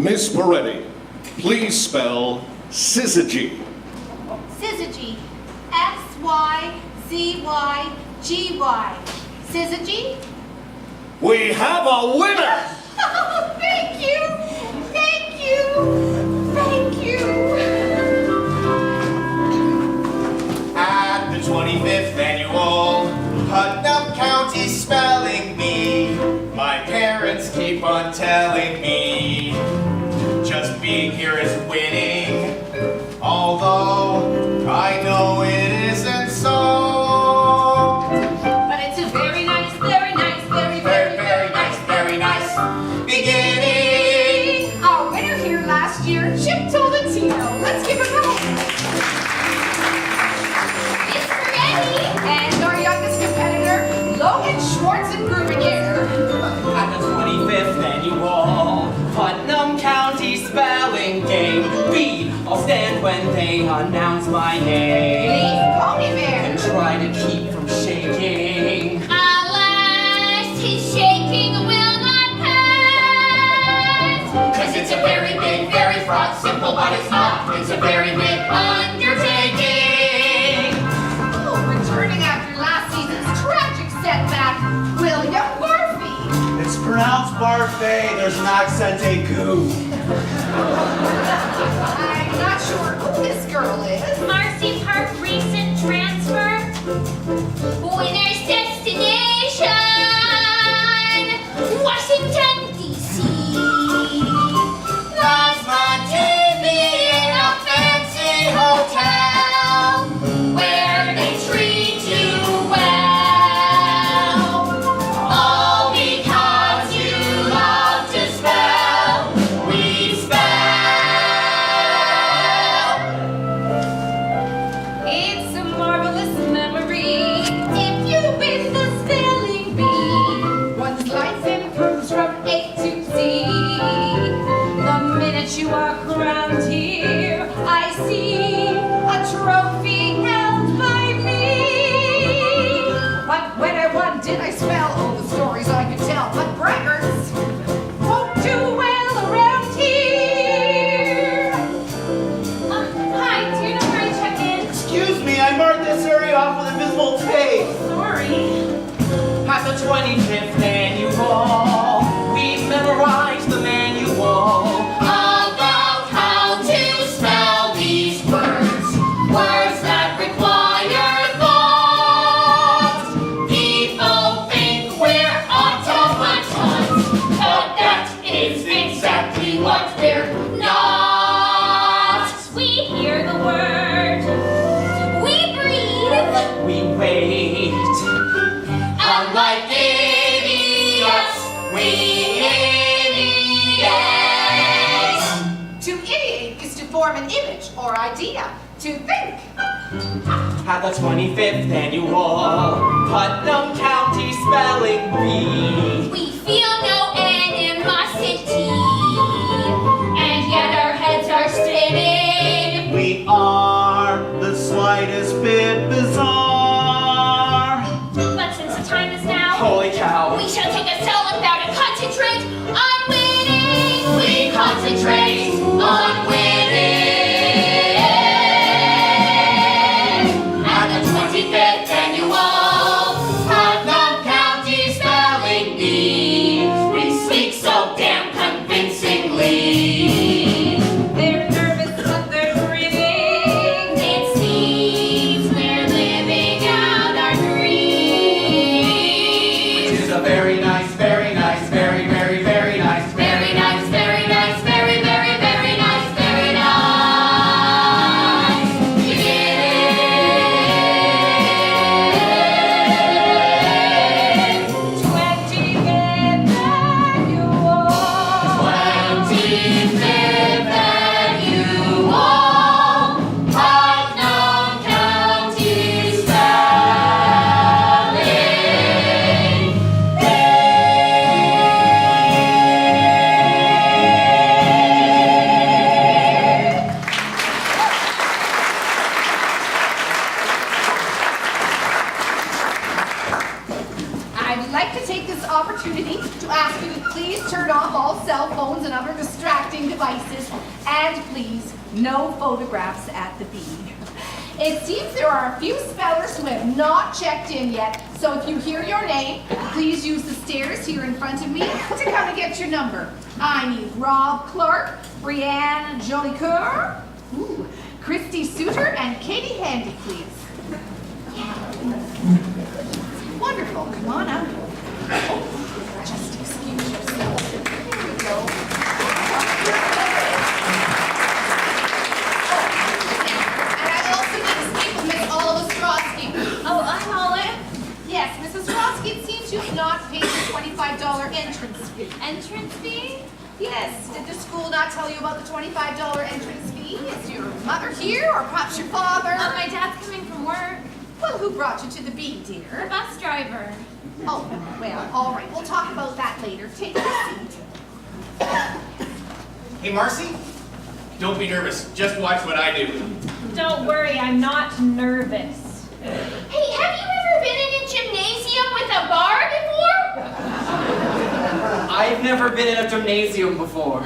Miss Peretti, please spell syzygy. Syzygy. S-Y-Z-Y-G-Y. Syzygy? We have a winner! Oh, thank you! Thank you! Thank you! At the 25th annual Putnam County Spelling Bee, my parents keep on telling me just being here is winning, although I know it isn't so. But it's a very nice, very nice, very nice beginning. Our winner here last year, Chip Tolentino. Let's give her a hand. Miss Peretti. And our youngest competitor, Logan Schwartz and Grubinier. At the 25th annual Putnam County Spelling Game, B, I'll stand when they announce my name. Please, Pony Bear. And try to keep from shaking. Alas, his shaking will not pass. 'Cause it's a very big, very fraught, simple but it's not. It's a very big undertaking. Oh, returning after last season's tragic setback, William Murphy. It's pronounced parfait, there's an accent aigu. I'm not sure who this girl is. Marcy Park recent transfer. Winner's destination, Washington, D.C. Last month to be in a fancy hotel where they treat you well. All because you love to spell. We spell. It's a marvelous memory. If you win the spelling bee, one's life improves from A to Z. The minute you are crowned here, I see a trophy held by me. But when I won, did I spell all the stories I could tell? But braggarts won't do well around here. Hi, do you know where I check in? Excuse me, I marked this area off with invisible tape. Sorry. At the 25th annual, we memorized the manual. About how to spell these words, words that require thought. People think we're automatons, but that is exactly what we're not. We hear the word. We breathe. We wait. Unlike idiots, we idiots. To ideate is to form an image or idea. To think. At the 25th annual Putnam County Spelling Bee, We feel no animosity, and yet our heads are spinning. We are the slightest bit bizarre. But since the time is now, holy cow. we shall take a solemn vow to concentrate on winning. We concentrate on winning. At the 25th annual Putnam County Spelling Bee, we speak so devices, and please, no photographs at the bee. It seems there are a few spellers who have not checked in yet, so if you hear your name, please use the stairs here in front of me to come and get your number. I need Rob Clark, Brianne Jolicoeur, Christy Suter, and Katie Handy, please. Wonderful. Come on up. Just excuse yourself. Here we go. And I also need to speak with Miss Olive Ostrowski. Oh, I'm Olive. Yes, Mrs. Ostrowski, it seems you have not paid the $25 entrance fee. Entrance fee? Yes, did the school not tell you about the $25 entrance fee? Is your mother here, or perhaps your father? My dad's coming from work. Well, who brought you to the bee, The dear? bus driver. Oh, well, all right. We'll talk about that later. Take your seat. Hey, Marcy, don't be nervous. Just watch what I do. Don't worry, I'm not nervous. Hey, have you ever been in a gymnasium with a bar before? I've never been in a gymnasium before.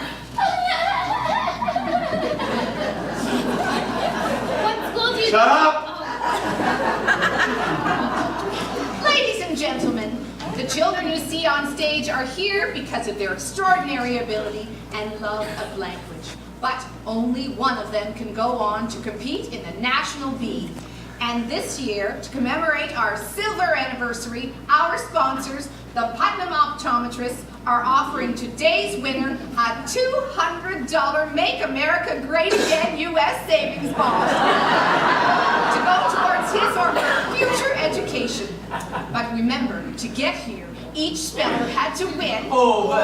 What school do you Shut up! Ladies and gentlemen, the children you see on stage are here because of their extraordinary ability and love of language. But only one of them can go on to compete in the National Bee. And this year, to commemorate our silver anniversary, our sponsors, the Putnam Optometrists, are offering today's winner a $200 Make America Great Again U.S. savings bond to go towards his or her future education. But remember, to get here, each speller had to win or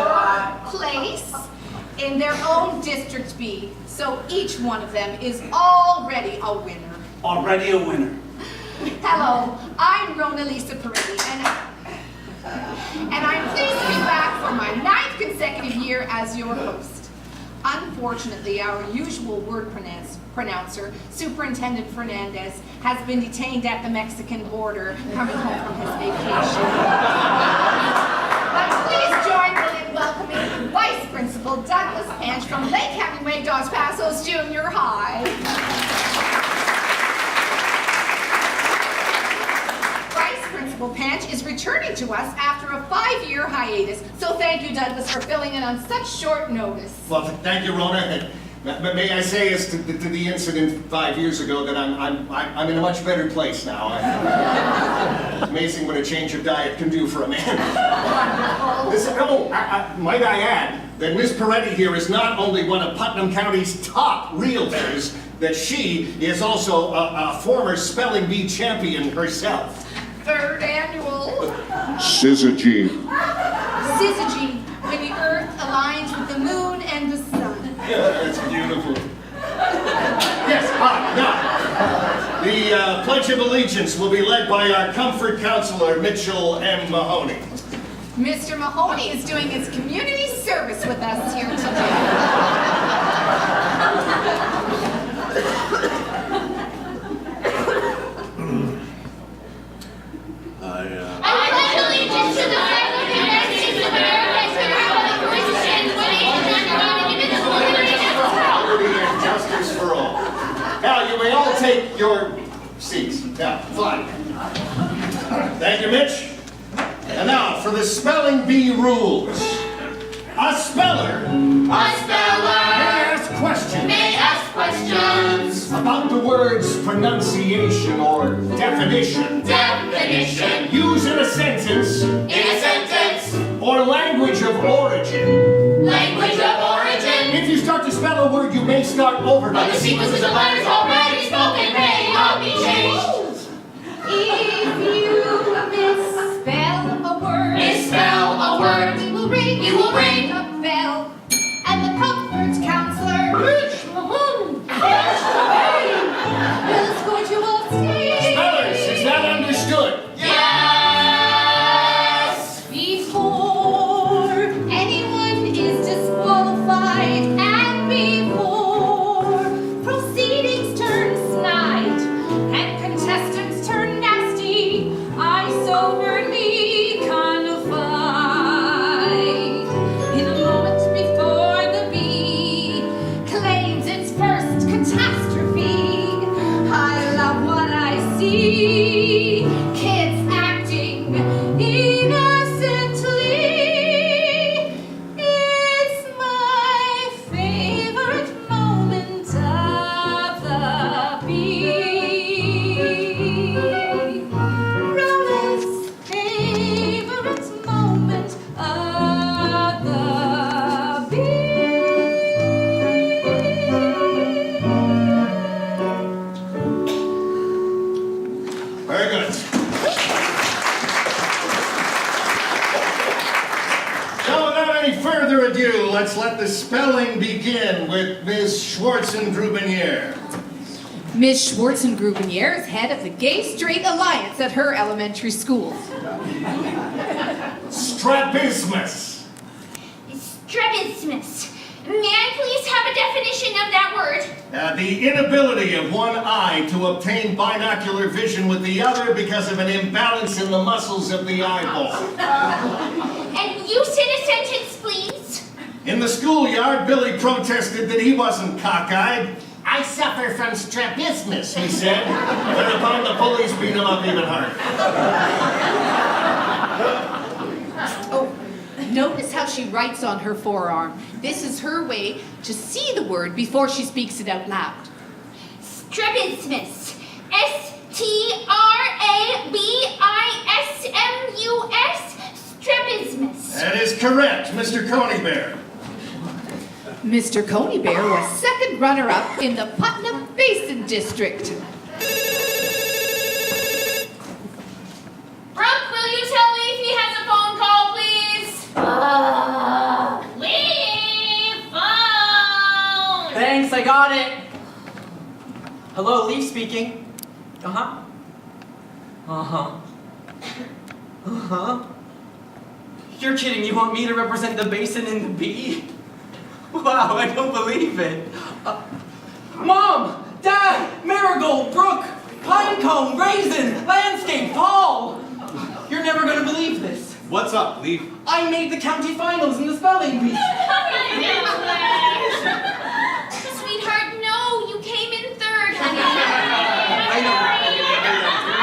place in their own District B. So each one of them is already a winner. Already a winner. Hello, I'm Rona Lisa Peretti, and I'm pleased to be back for my 9th consecutive year as your host. Unfortunately, our usual word pronouncer, Superintendent Fernandez, has been detained at the Mexican border coming home from his vacation. But please join me in welcoming Vice Principal Douglas Panch from Lake Hemingway Dos Passos Junior High. Principal Panch is returning to us after a 5-year hiatus, so thank you, Douglas, for filling in on such short notice. Well, thank you, Rona. But may I say, as to the incident 5 years ago, that I'm in a much better place now. It's amazing what a change of diet can do for a man. Might I add that Miss Peretti here is not only one of Putnam County's top realtors, that she is also a former spelling bee champion herself. 3rd annual Syzygy. Syzygy, when the earth aligns with the moon and the sun. Yeah, that's beautiful. Yes, now, the Pledge of Allegiance will be led by our comfort counselor, Mitchell M. Mahoney. Mr. Mahoney is doing his community service with us here today. I pledge allegiance to the flag of the United States of America and to the republic for which it stands, one nation under God, indivisible, with liberty and Liberty and justice for all. Now, you may all take your seats. Now, fine. Thank you, Mitch. And now, for the spelling bee rules. A speller may ask questions. may ask questions. About the word's pronunciation or definition. Definition. Use in a sentence In a sentence. or language of origin. Language of origin. If you start to spell a word, you may start over. But the sequences of letters already spoken may not be changed. If you misspell a word, Misspell a word. we will ring, You will ring. a bell, and the comfort counselor is going to upstage. Spellers, is that understood? Yes. Before anyone is disqualified, and before proceedings turn snide and contestants turn nasty, I soberly confide spelling begin with Ms. Schwartzengruber. Miss Schwartzengruber is head of the Gay Straight Alliance at her elementary school. Strabismus. Strabismus. May I please have a definition of that word? The inability of one eye to obtain binocular vision with the other because of an imbalance in the muscles of the eyeball. And you said a sentence, please. In the schoolyard, Billy protested that he wasn't cockeyed. I suffer from strabismus, he said. Whereupon the bullies beat him up even harder. Oh, notice how she writes on her forearm. This is her way to see the word before she speaks it out loud. Strabismus. S-T-R-A-B-I-S-M-U-S. Strabismus. That is correct, Mr. Coneybear. Mr. Coneybear was second runner-up in the Putnam Basin District. Brooke, will you tell Leaf he has a phone call, please? Leaf, phone! Thanks, I got it. Hello, Leaf speaking. Uh-huh. Uh-huh. Uh-huh. You're kidding, you want me to represent the basin in the bee? Wow, I don't believe it. Mom! Dad! Marigold! Brook! Pinecone! Raisin! Landscape! Paul! You're never gonna believe this. What's up, Leaf? I made the county finals in the spelling bee. Sweetheart, no, you came in third, honey.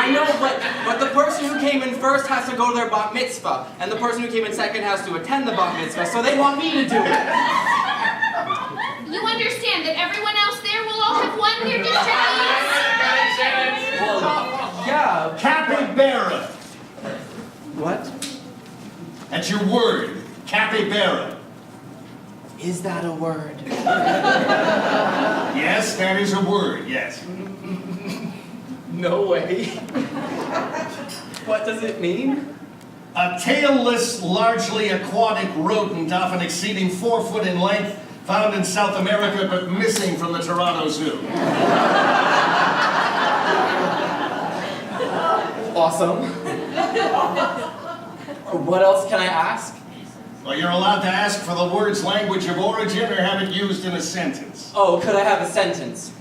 I know, but the person who came in first has to go to their bat mitzvah, and the person who came in second has to attend the bat mitzvah, so they want me to do it. You understand that everyone else there will all have won their district. Well, yeah. Capybara. What? That's your word. Capybara. Is that a word? Yes, that is a word, yes. No way. What does it mean? A tailless, largely aquatic rodent, often exceeding 4 foot in length, found in South America but missing from the Toronto Zoo. Awesome. What else can I ask? Well, you're allowed to ask for the word's language of origin or have it used in a sentence. Oh, could I have a sentence?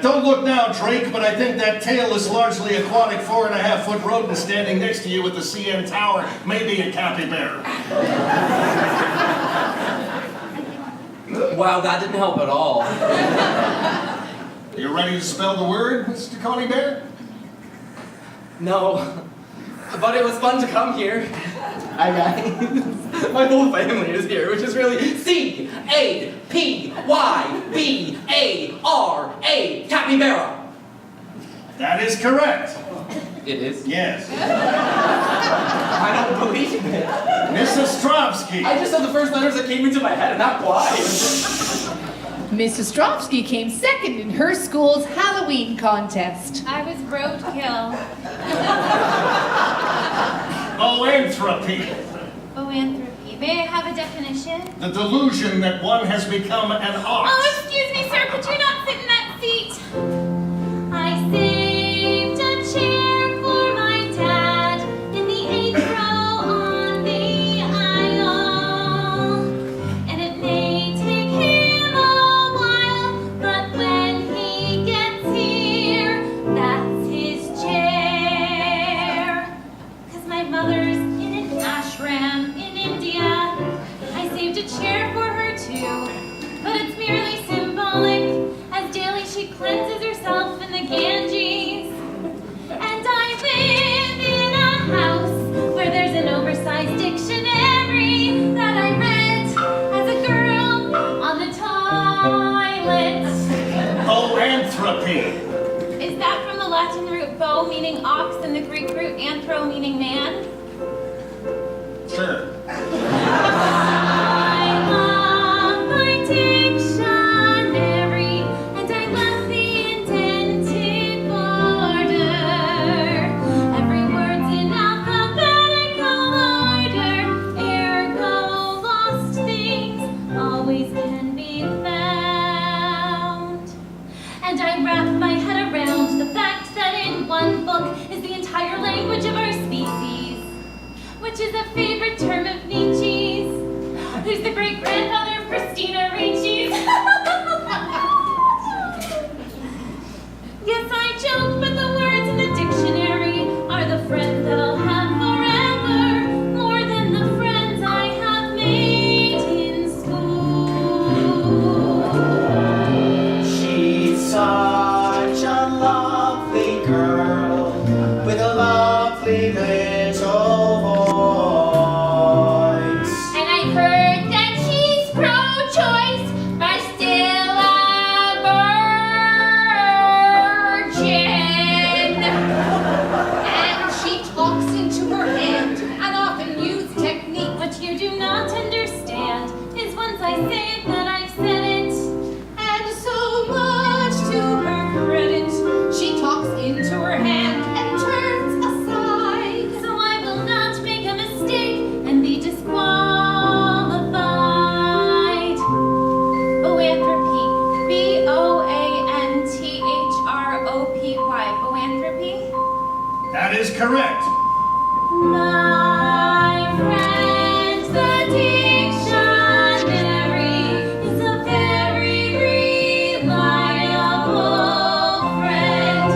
Don't look now, Drake, but I think that tailless, largely aquatic 4.5 foot rodent standing next to you at the CN Tower may be a capybara. Wow, that didn't help at all. You ready to spell the word, Mr. Coneybear? No, but it was fun to come here. Hi guys. My whole family is here, which is really C-A-P-Y-B-A-R-A, capybara. That is correct. It is? Yes. I don't believe it. Mrs. Ostrovsky. I just said the first letters that came into my head, and that applies. Mrs. Ostrovsky came second in her school's Halloween contest. I was roadkill. Boanthropy. Boanthropy. May I have a definition? The delusion that one has become an ox. Oh, excuse me, sir. Could you not sit in that seat? I saved a chair for my dad in the 8th row on the aisle. And it may take him a while, but when he gets here, that's his chair. 'Cause my mother's in an ashram in India. I saved a chair for her too, but it's merely symbolic, as daily she cleanses herself in the Ganges. And I live in a house where there's an oversized dictionary that I read as a girl on the toilet. Boanthropy. Is that from the Latin root bo, meaning ox, and the Greek root anthro, meaning man? Sure. I love my dictionary, and I love the indented border. Every word's in alphabetical order, ergo lost things always can And I wrap my head around the fact that in one book is the entire language of our species, which is a favorite term of Nietzsche's, who's the great-grandfather of Christina Ricci's. Yes, I joke, but the words in the dictionary are the friends that I'll have forever, more than the friends I have made in school. She's such a lovely girl with a lovely little voice. And I've heard that she's pro-choice, but still a virgin. And she talks into her hand and often uses technique. What you do not understand is once I say it that I've said it. And so much to her credit, she talks into her hand and turns aside. So I will not make a mistake and be disqualified. Boanthropy. B-O-A-N-T-H-R-O-P-Y. Boanthropy? That is correct. My friend, the dictionary is a very reliable friend.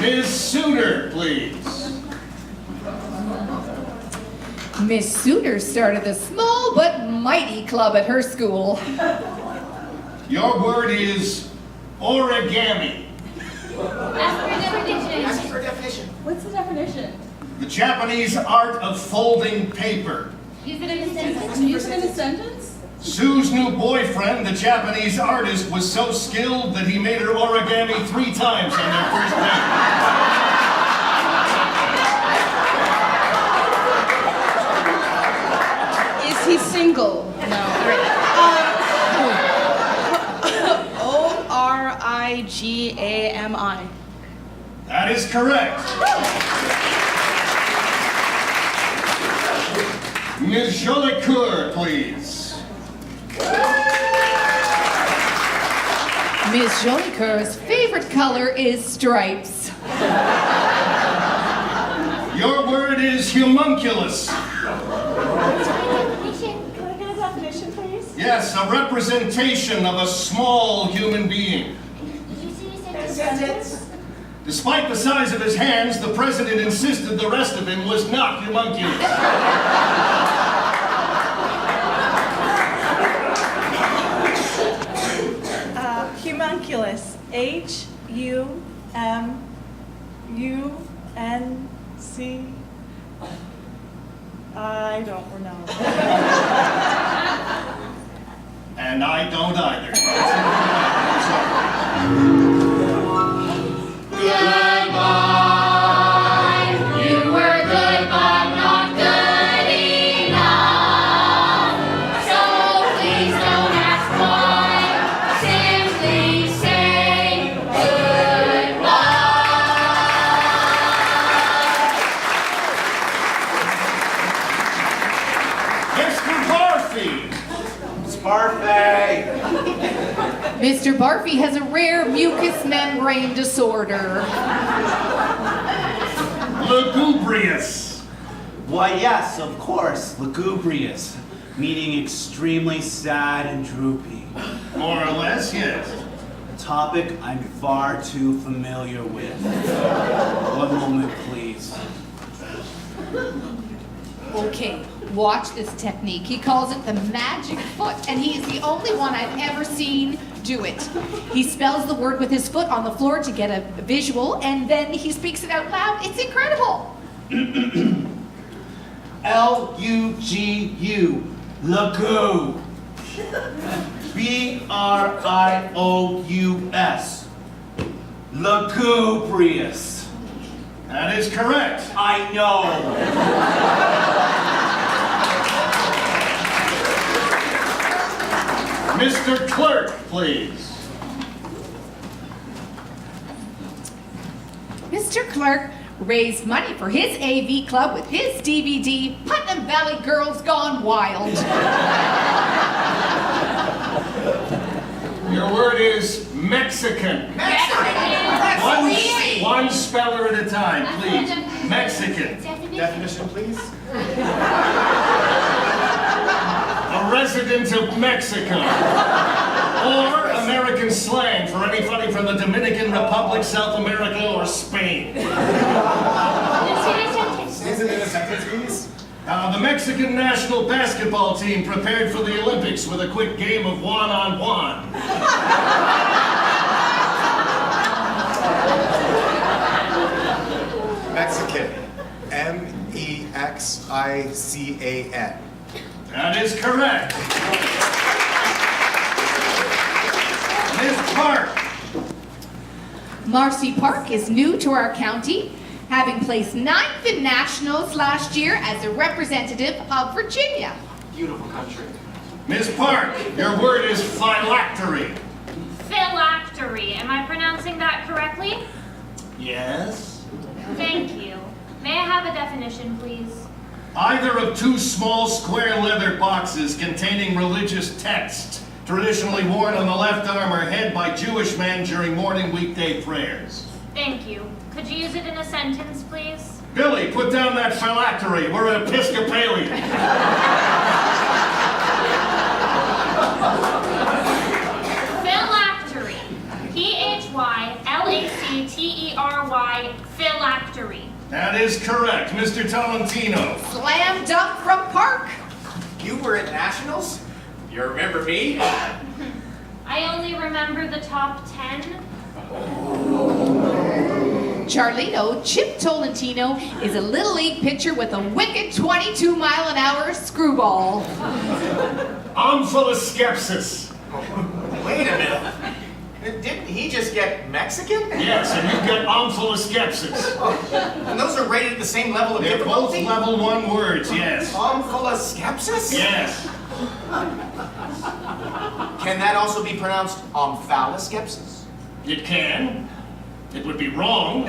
Ms. Suter, please. Miss Suter started a small but mighty club at her school. Your word is origami. Ask for a definition. What's the definition? The Japanese art of folding paper. Use it in a sentence. Use it in a sentence? Sue's new boyfriend, the Japanese artist, was so skilled that he made her origami 3 times on their first date. Is he single? No. O-R-I-G-A-M-I. That is correct. Ms. Jolicoeur, please. Miss Jolicoeur's favorite color is stripes. Your word is homunculus. Can I get a definition, please? Yes, a representation of a small human being. Did you see sentence? Despite the size of his hands, the president insisted the rest of him was not homunculus. Homunculus. H-U-M-U-N-C. I don't know. And I don't either. Goodbye. You were good, but not good enough. So please don't ask why. Simply say goodbye. Mr. Barfy. It's parfait. Mr. Barfy has a rare mucous membrane disorder. Lugubrious. Why, yes, of course, lugubrious, meaning extremely sad and droopy. More or less, yes. A topic I'm far too familiar with. One moment, please. Okay, watch this technique. He calls it the magic foot, and he is the only one I've ever seen do it. He spells the word with his foot on the floor to get a visual, and then he speaks it out loud. It's incredible. L-U-G-U, lagoo. B-R-I-O-U-S, lugubrious. That is correct. I know. Mr. Clerk, please. Mr. Clerk raised money for his AV club with his DVD, Putnam Valley Girls Gone Wild. Your word is Mexican. One speller at a time, please. Mexican. Definition, please. A resident of Mexico. Or American slang for anybody from the Dominican Republic, South America, or Spain. Isn't it a sentence, please? The Mexican national basketball team prepared for the Olympics with a quick game of one-on-one. Mexican. M-E-X-I-C-A-N. That is correct. Ms. Park. Marcy Park is new to our county, having placed 9th in nationals last year as a representative of Virginia. Beautiful country. Ms. Park, your word is phylactery. Phylactery. Am I pronouncing that correctly? Yes? Thank you. May I have a definition, please? Either of two small square leather boxes containing religious text, traditionally worn on the left arm or head by Jewish men during morning weekday prayers. Thank you. Could you use it in a sentence, please? Billy, put down that phylactery. We're Episcopalian. Phylactery. P-H-Y-L-A-C-T-E-R-Y. Phylactery. That is correct. Mr. Tolentino. Slam dunk from Park. You were at nationals? You remember me? I only remember the top 10. Charlito, Chip Tolentino, is a Little League pitcher with a wicked 22-mile-an-hour screwball. I'm full of skepsis. Wait a minute. Didn't he just get Mexican? Yes, and you get I'm full of skepsis. And those are rated at the same level of They're both difficulty? level 1 words, yes. I'm full of skepsis? Yes. Can that also be pronounced omphaloskepsis? It can. It would be wrong.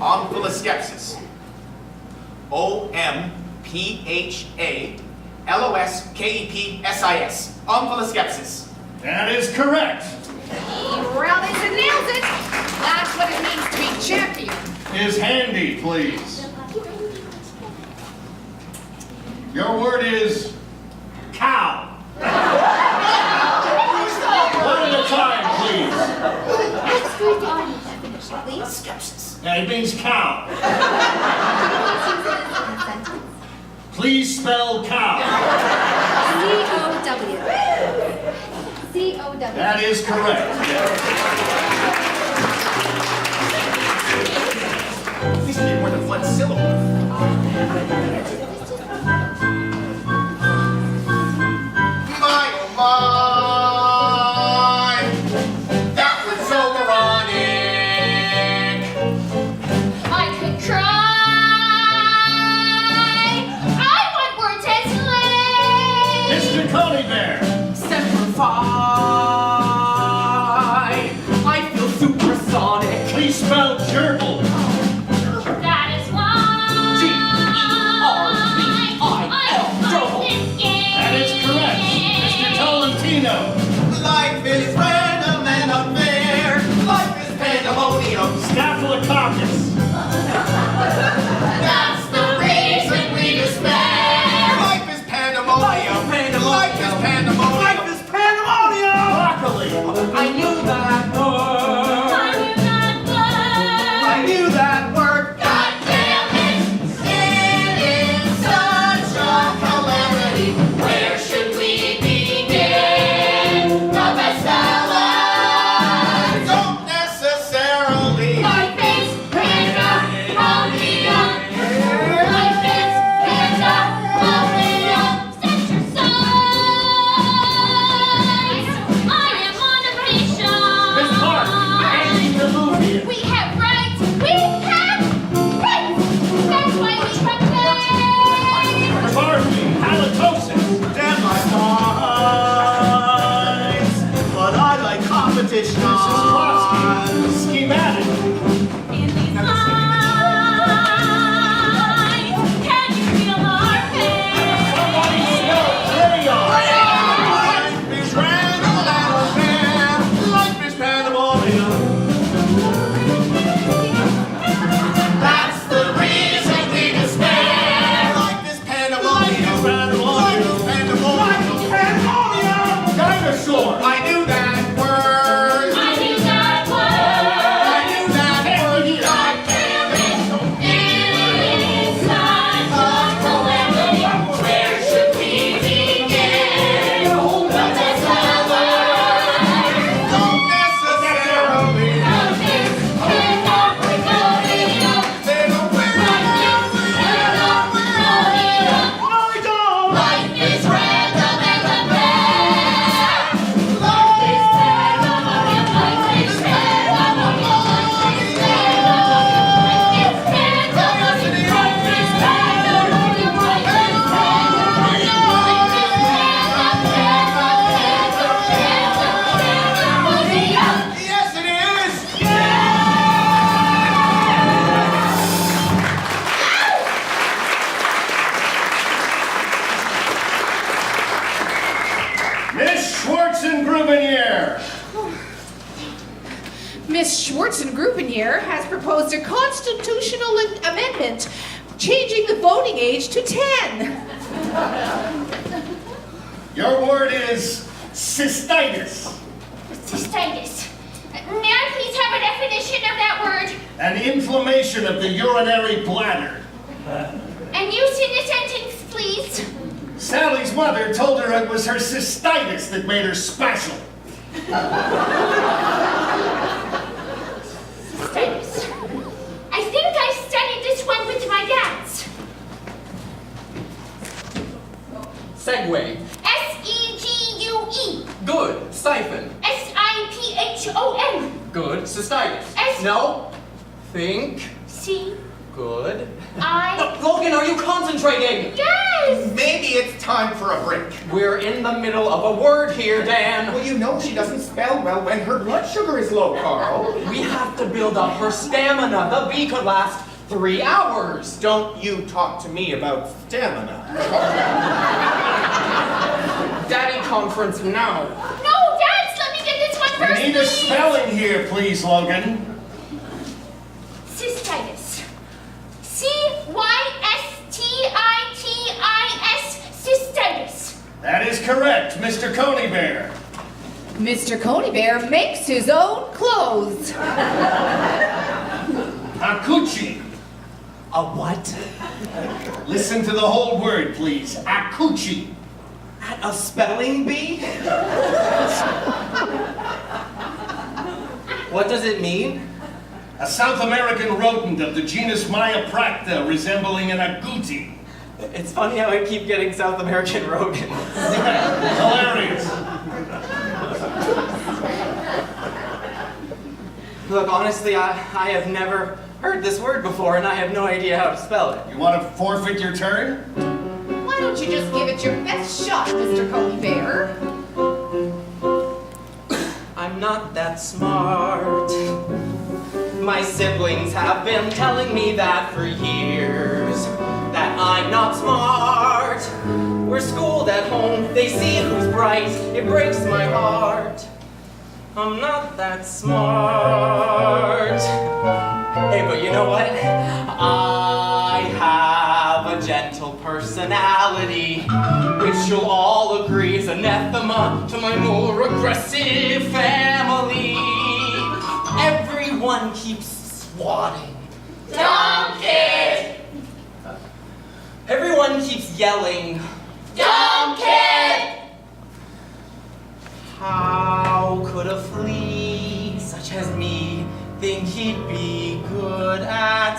Omphaloskepsis. O-M-P-H-A-L-O-S-K-E-P-S-I-S. Omphaloskepsis. That is correct. He rallies and nails it. That's what it means to be champion. Is handy, please. Your word is cow. One at a time, please. Let's go to the audience definition, please. Skepsis. It means cow. Please spell cow. C-O-W. C-O-W. That is correct. These can be more than one syllable. My, oh my, that was so moronic. I could cry. I want more Mr. Coney Bear. Semper Fi. I feel supersonic. Please spell gerbil. That is why G-E-R-B-I-L. That is correct. Mr. Tolentino. Life is random and unfair. Life is pandemonium. Staphylococcus. That's the reason we despair. Life is pandemonium. Life is pandemonium. Life is pandemonium. Grubenier. Miss Schwarzen-Grubenier has proposed a constitutional amendment changing the voting age to 10. Your word is cystitis. Cystitis. May I please have a definition of that word? An inflammation of the urinary bladder. And use in a sentence, please. Sally's mother told her it was her cystitis that made her special. Cystitis. I think I studied this one with my dad's. Segway. S-E-G-U-E. Good. Siphon. S-I-P-H-O-N. Good. Cystitis. S- No. Think. C. Good. I. Logan, are you concentrating? Yes! Maybe it's time for a break. We're in the middle of a word here, Dan. Well, you know she doesn't spell well when her blood sugar is low, Carl. We have to build up her stamina. The bee could last 3 hours. Don't you talk to me about stamina. Daddy conference now. No, Dads, let me get this one We first, need a please. spelling here, please, Logan. Cystitis. C-Y-S-T-I-T-I-S. Cystitis. That is correct, Mr. Coney Bear. Mr. Coney Bear makes his own clothes. Akuchi. A what? Listen to the whole word, please. Akuchi. A spelling bee? What does it mean? A South American rodent of the genus Myopracta resembling an agouti. It's funny how I keep getting South American rodents. Hilarious. Look, honestly, I have never heard this word before, and I have no idea how to spell it. You want to forfeit your turn? Why don't you just give it your best shot, Mr. Coney Bear? I'm not that smart. My siblings have been telling me that for years, that I'm not smart. We're schooled at home, they see who's bright, it breaks my heart. I'm not that smart. Hey, but you know what? I have a gentle personality, which you'll all agree is anathema to my more aggressive family. Everyone keeps swatting. Dumb kid. Everyone keeps yelling. Dumb kid. How could a flea such as me think he'd be good at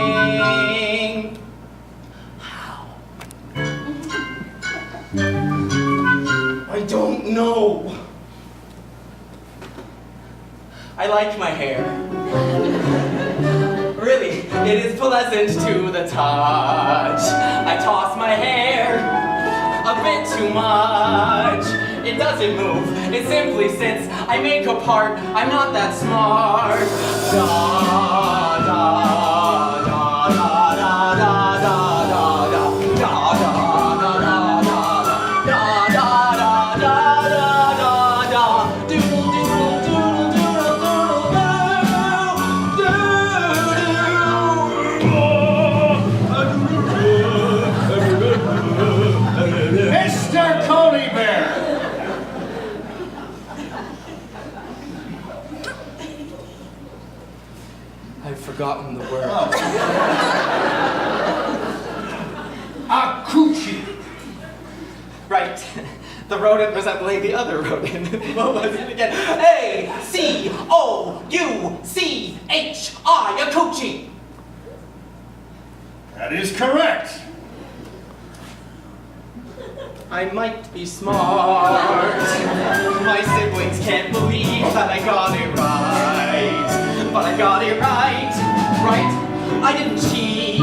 spelling? How? I don't know. I like my hair. Really, it is pleasant to the touch. I toss my hair a bit too much. It doesn't move, it simply sits. I make a part, I'm not that smart. Da, da, da, da, da, da, da, da, da, da, da, da, da, da, da, da, doodle, doodle, doodle, doodle, doodle, Mr. Coney Bear. I've forgotten the word. Oh. Akuchi. Right. The rodent resembling the other rodent. What was it again? A-C-O-U-C-H-I, Akuchi. That is correct. I might be smart. My siblings can't believe that I got it right. But I got it right. Right? I didn't cheat.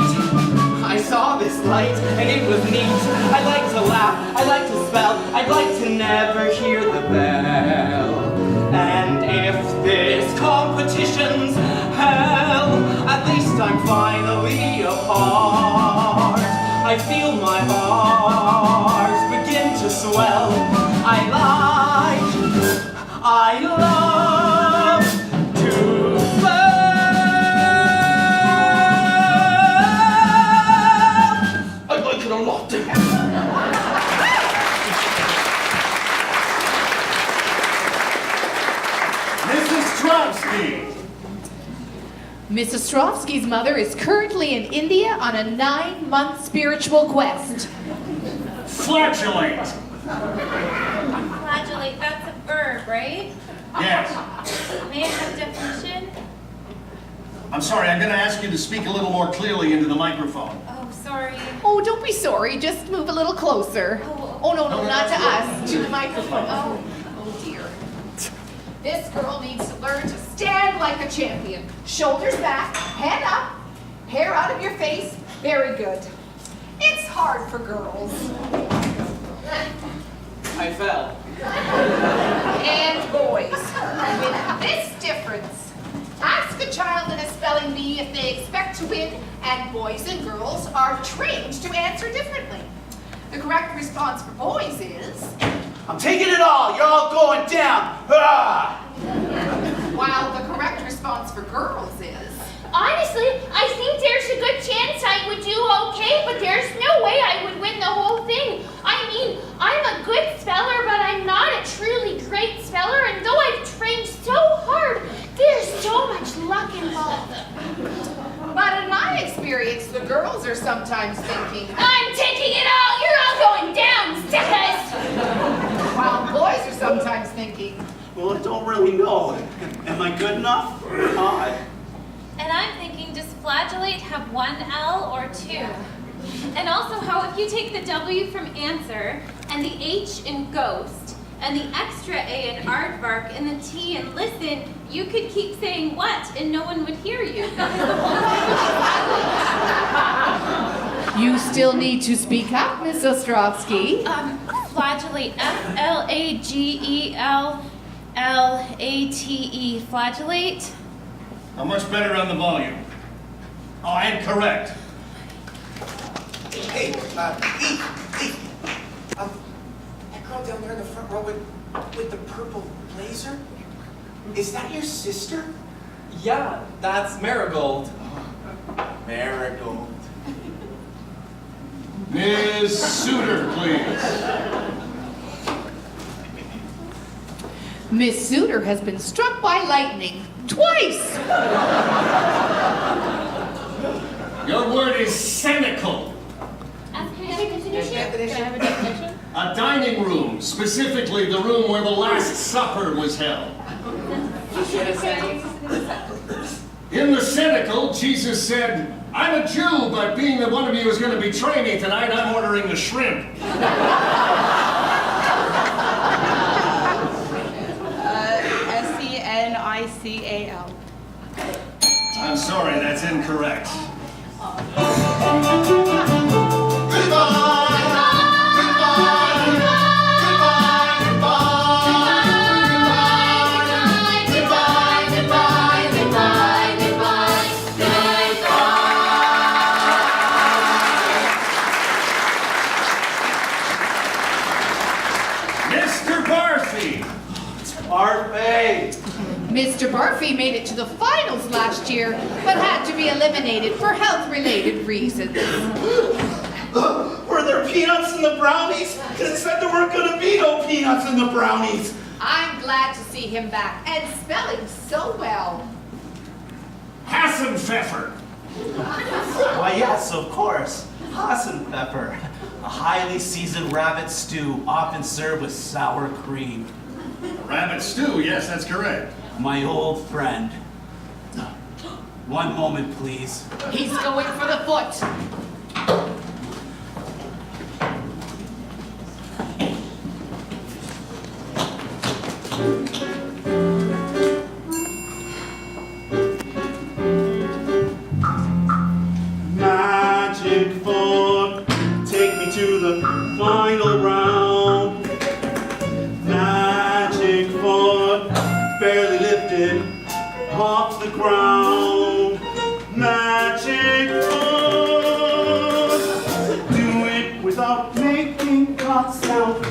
I saw this light and it was neat. I like to laugh, I like to spell, I'd like to never hear the bell. And if this competition's hell, at least I'm finally apart. I feel my heart begin to swell. I love to spell. I like it a lot. Mrs. Strovsky. Miss Ostrovsky's mother is currently in India on a 9-month spiritual quest. Flatulate. Flagellate, that's a verb, right? Yes. May I have a definition? I'm sorry, I'm going to ask you to speak a little more clearly into the microphone. Oh, sorry. Oh, don't be sorry. Just move a little closer. Oh, no, not to us. To the microphone. Oh dear. This girl needs to learn to stand like a champion. Shoulders back, head up, hair out of your face. Very good. It's hard for girls. I fell. And boys. With this difference. Ask a child in a spelling bee if they expect to win, and boys and girls are trained to answer differently. The correct response for boys is, I'm taking it all. You're all going down. Ah! while the correct response for girls is, Honestly, I think there's a good chance I would do okay, but there's no way I would win the whole thing. I mean, I'm a good speller, but I'm not a truly great speller, and though I've trained so hard, there's so much luck involved. but in my experience, the girls are sometimes thinking, I'm taking it all! You're all going down, suckers! while boys are sometimes thinking, Well, I don't really know. Am I good enough? And I'm thinking, does flagellate have one L or two? And also, how if you take the W from answer, and the H in ghost, and the extra A in aardvark, and the T in listen, you could keep saying what, and no one would hear you. you still need to speak up, Miss Ostrovsky. Flagellate, F-L-A-G-E-L-L-A-T-E, flagellate. How much better on the volume? Oh, and correct. Hey, Eve. That girl down there in the front row with the purple blazer? Is that your sister? Yeah, that's Marigold. Marigold. Ms. Suter, please. Miss Suter has been struck by lightning twice. Your word is cynical. Can I have a definition? A dining room, specifically the room where the Last Supper was held. In the cynical, Jesus said, I'm a Jew, but being that one of you is going to betray me tonight, I'm ordering the shrimp. S-C-N-I-C-A-L. I'm sorry, that's incorrect. Mr. Barfy made it to the finals last year, but had to be eliminated for health-related reasons. Were there peanuts in the brownies? Because it said there weren't going to be no peanuts in the brownies. I'm glad to see him back, and spelling so well. Hassenpfeffer. Why, yes, of course. Hassenpfeffer. A highly seasoned rabbit stew, often served with sour cream. Rabbit stew, yes, that's correct. My old friend. One moment, please. He's going for the foot. Magic foot, take me to the final round. Magic foot, barely lifted off the ground. Magic foot, do it without making a sound.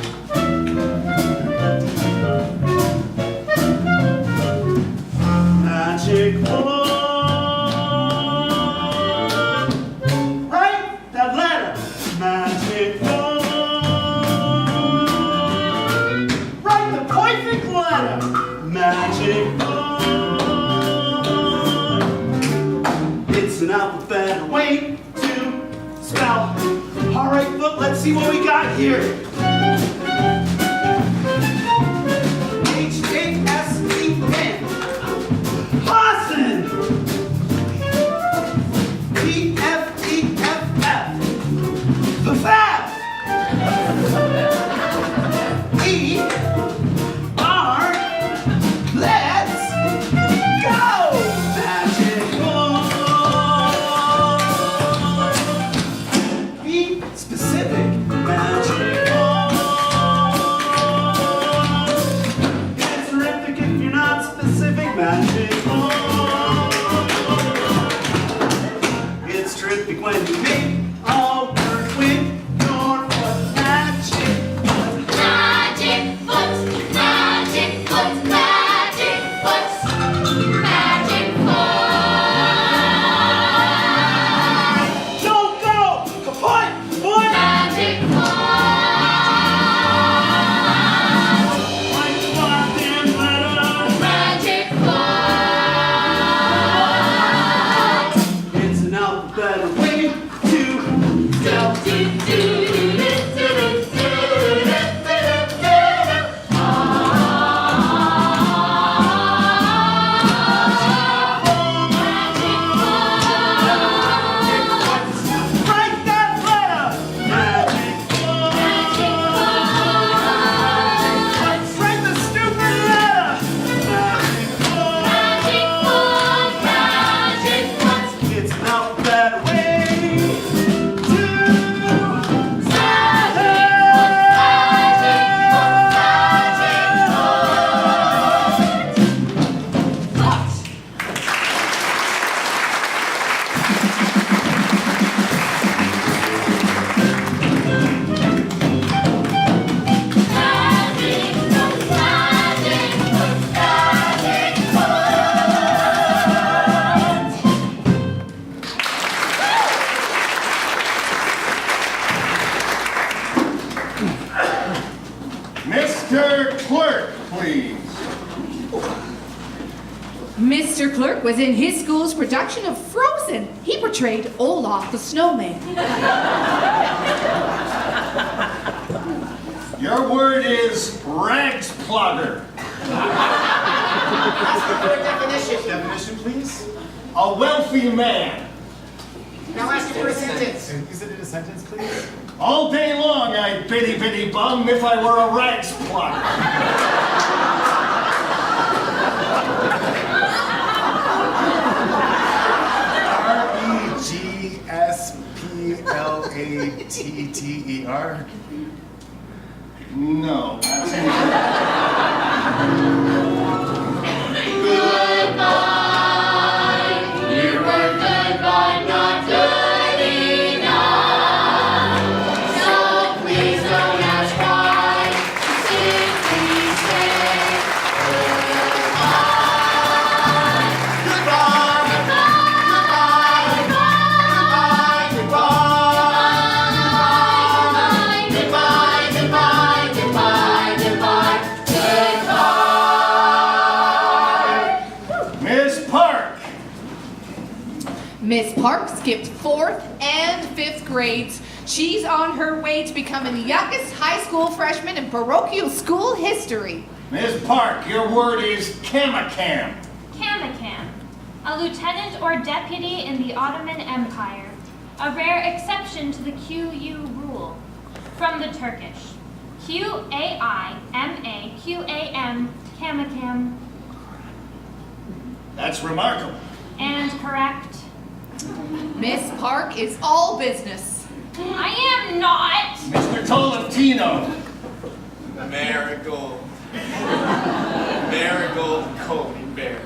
All right, look, let's see what we got here. H-A-S-E-N. Hassan. P-F-E-F-F. The Fab. E-R. Let's go. Magic wand. Be specific. Magic wand. It's terrific if you're not specific. Magic wand. It's terrific when you make all work with your foot. Magic foot. Magic foot, magic foot, magic foot, magic foot. Don't go! Kaput! Kaput! Magic foot, Like fucking letter. magic foot. It's an alphabet way to go. Write that letter. Magic foot. Write the stupid letter. Magic foot. It's an alphabet way to Mr. Clerk, please. Mr. Clerk was in his school's production of Frozen. He portrayed Olaf the snowman. Your word is rags plugger. Ask for a definition. Definition, please. A wealthy man. Now ask for a sentence. Is it in a sentence, please? All day long I'd bitty bitty bum if I were a rags plugger. R-E-G-S-P-L-A-T-T-E-R. No, that's Goodbye. You were good, but not good enough. So please don't ask why. Simply say goodbye. Miss Park. Miss Park skipped 4th and 5th grades. She's on her way to becoming the youngest high school freshman in parochial school history. Miss Park, your word is camacam. Kamakan, a lieutenant or deputy in the Ottoman Empire, a rare exception to the QU rule. From the Turkish, Q-A-I-M-A-Q-A-M, Kamakan, That's remarkable. and correct. Miss Park is all business. I am not. Mr. Tolentino. Marigold. Marigold Cody Bear.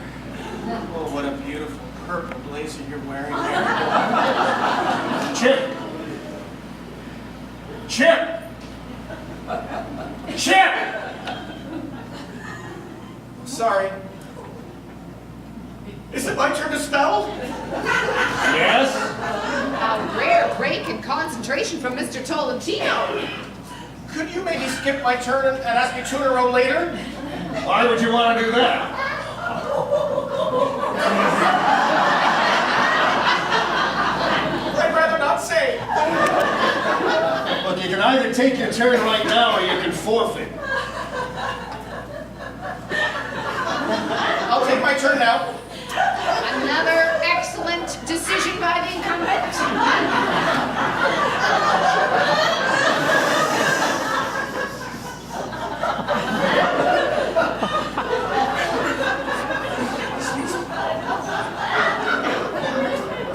Oh, what a beautiful purple blazer you're wearing, Marigold. Chip. Chip. Chip. Sorry. Is it my turn to spell? Yes? A rare break in concentration from Mr. Tolentino. Could you maybe skip my turn and ask me 2 in a row later? Why would you want to do that? I'd rather not say. can either take your turn right now or you can forfeit. I'll take my turn now. Another excellent decision by the incumbent.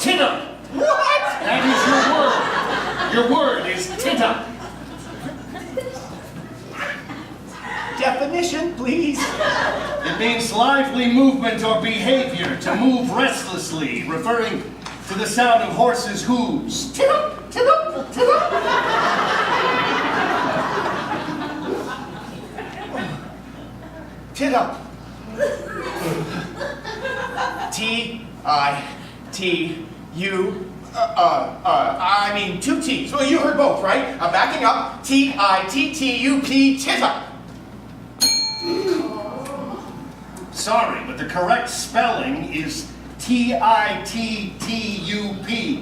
Titta! What? That is your word. Your word is titta. Definition, please. It means lively movement or behavior, to move restlessly, referring to the sound of horses' hooves. Titup, titup, titup. Tit up. T-I-T-U. I mean 2 T's. Well, you heard both, right? Backing up. T-I-T-T-U-P. Tit up. Sorry, but the correct spelling is T-I-T-T-U-P.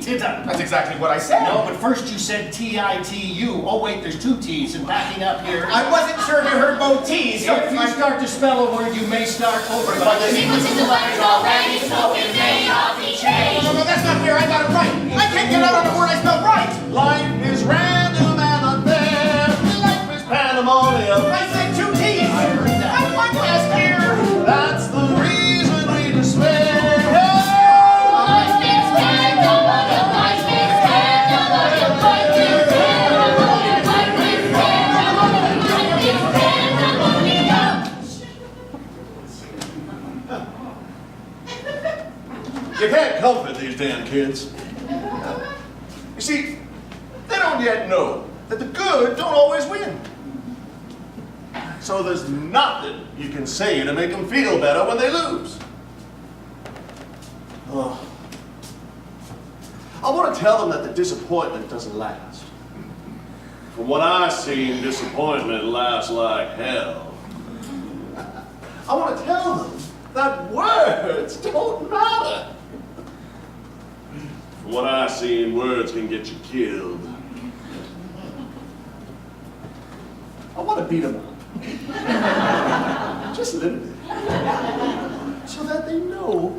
Titta. That's exactly what I said. No, but first you said T-I-T-U. Oh wait, there's 2 T's, and backing up here. I wasn't sure if you heard both T's. So If you start to spell a word, you may start over. But The sequence in the letters already spoken may not be changed. No, that's not fair. I got it right. I can't get out on a word I spelled right. Life is random and unfair. Life is pandemonium. I said 2 T's. I heard that. I'm my last year. That's the reason we despair. Life is pandemonium, life is pandemonium, life is pandemonium, life is pandemonium, life is pandemonium. You can't comfort these damn kids. You see, they don't yet know that the good don't always win. So there's nothing you can say to make them feel better when they lose. Oh. I want to tell them that the disappointment doesn't last. From what I've seen, disappointment lasts like hell. I want to tell them that words don't matter. From what I've seen, words can get you killed. I want to beat them up. Just a little bit. So that they know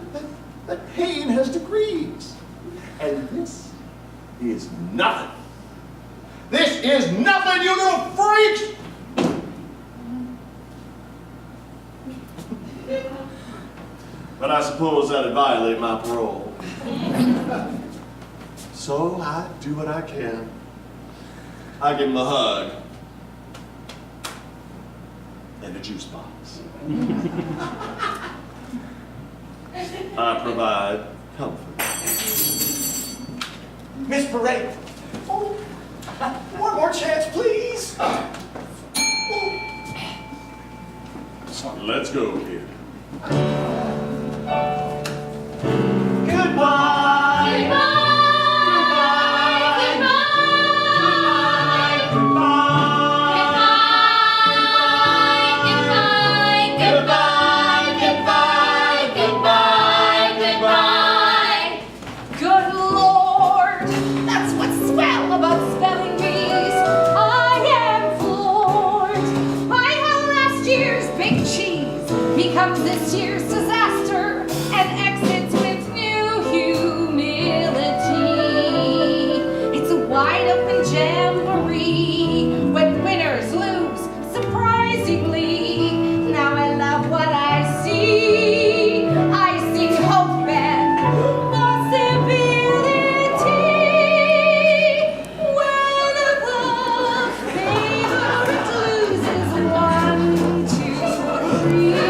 that pain has degrees. And this is nothing. This is nothing, you little freaks! But I suppose that'd violate my parole. So I do what I can. I give him a hug. And a juice box. I provide comfort. Miss Parade. Oh, one more chance, please. Let's go, kid. Goodbye. Good Lord, that's what's swell about spelling bees. I am floored by how last year's big cheese becomes this year's disaster and exits with new humility. It's a wide open jamboree when winners lose surprisingly. Now I love what I see. I see hope and possibility. When the favorite loses 1, 2, 3.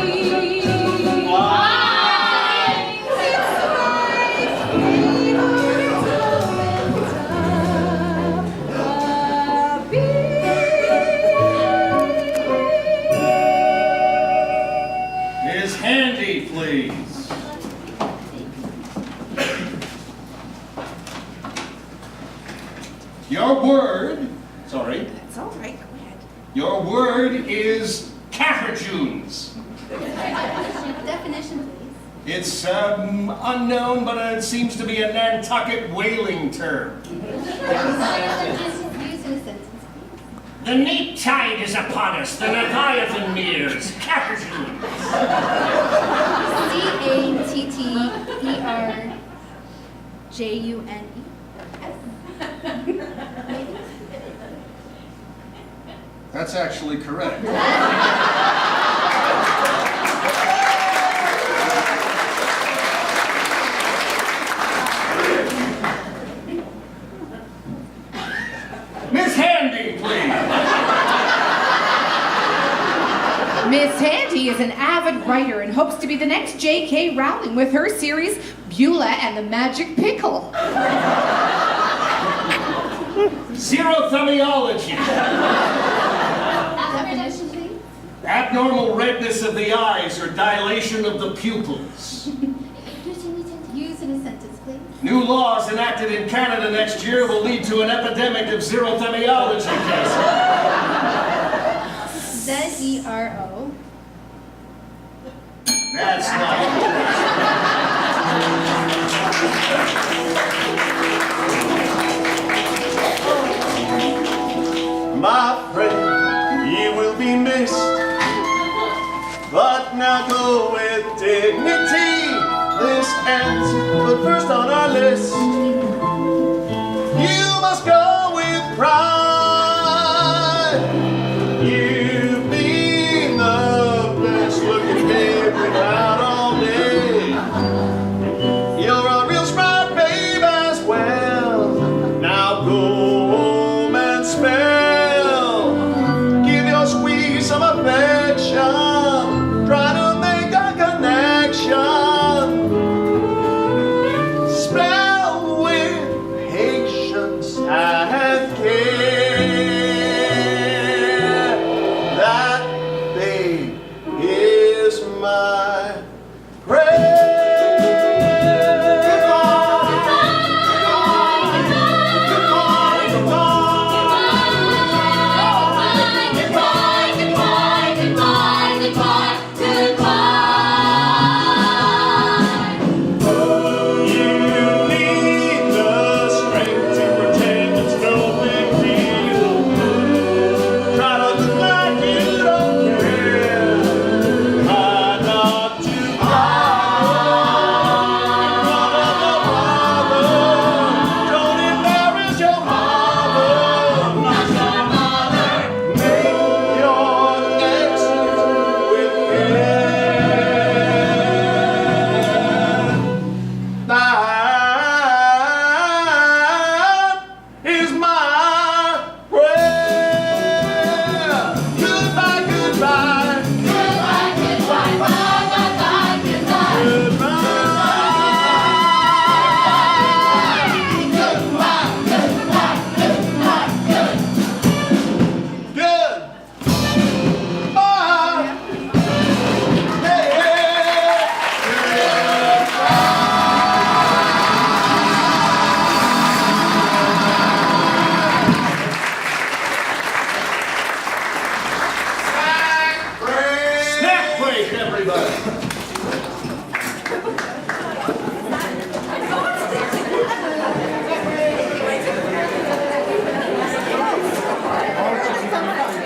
It's Ms. Handy, please. Your word, sorry, That's all right, go ahead. your word is caterjunes. Definition, please. It's unknown, but it seems to be a Nantucket whaling term. Used in a sentence, please. The neap tide is upon us, the Leviathan meres, Caterjun. Catterjune. That's actually correct. Miss Handy, please. Miss Handy is an avid writer and hopes to be the next J.K. Rowling with her series Beulah and the Magic Pickle. Xerothermiology. Definition, please. Abnormal redness of the eyes or dilation of the pupils. Use in a sentence, please. New laws enacted in Canada next year will lead to an epidemic of xerothermiology cases. Zero. That's not My friend, you will be missed, but now go with dignity. This ends, but first on our list, you must go with pride. You've been the best looking babe we've had all day. You're a real smart babe as well. Now go home and spell. Give your squeeze some affection. Try to make a connection. Spell with patience and care. That babe is my prayer. snack break, everybody.